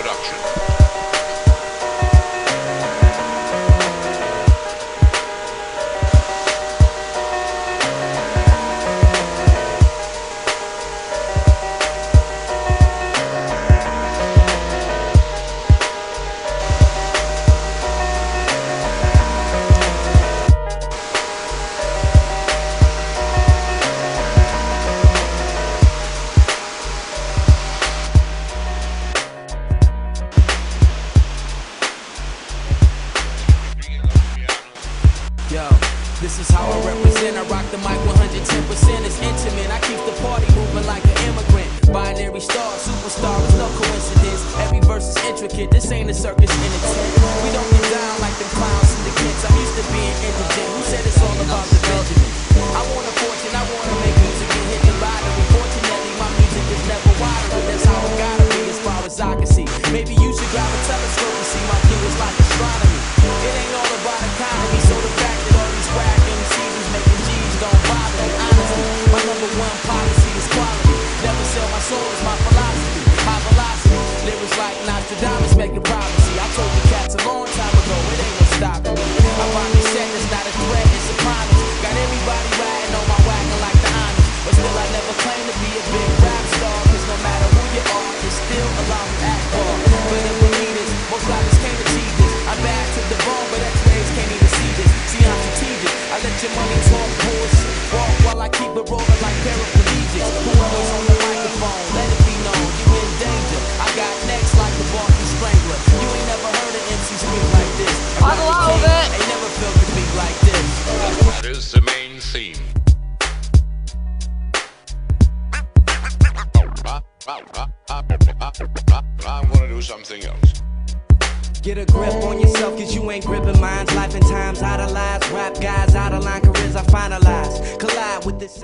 production. Yo, this is how I represent. I rock the mic 110%. It's intimate. I keep the party moving like an immigrant. Binary star, superstar, it's no coincidence. Every verse is intricate. This ain't a circus in a tent. We don't get down like them clowns in the kids. I'm used to being indigent. Who said it's all about the Benjamin? I want a fortune. I want to make music and hit the lottery. Fortunately, my music is never wired. That's how it gotta be as far as I can see. Maybe you should grab a telescope and see my view is like astronomy. It ain't all about economy, so the fact that all these rap MCs is making G's don't bother me. Honestly, my #1 policy is quality. Never sell my soul is my philosophy. My velocity, lyrics like Nostradamus making prophecy. I told the cats a long time ago, it ain't no stopping me. I finally said it's not a threat, it's a promise. Got everybody riding on my wagon like the honest. But still I never claim to be a big rap star, cause no matter who you are, it's still allow me to act raw. But if believe this, most rappers can't achieve this. I'm bad to the bone, but X-rays can't even see this. See, I'm strategic. I let your money talk bullshit. Walk while I keep it rolling like paraplegics. Whoever's on the microphone, let it be known, you in danger. I got next like the Barton Strangler. You ain't never heard an MC speak like this. I love it. Ain't never felt the beat like this. That is the main theme. I'm gonna do something else. Get a grip on yourself, cause you ain't gripping minds. Life and times idolize. Rap guys out of line, careers I finalize. Collide with this.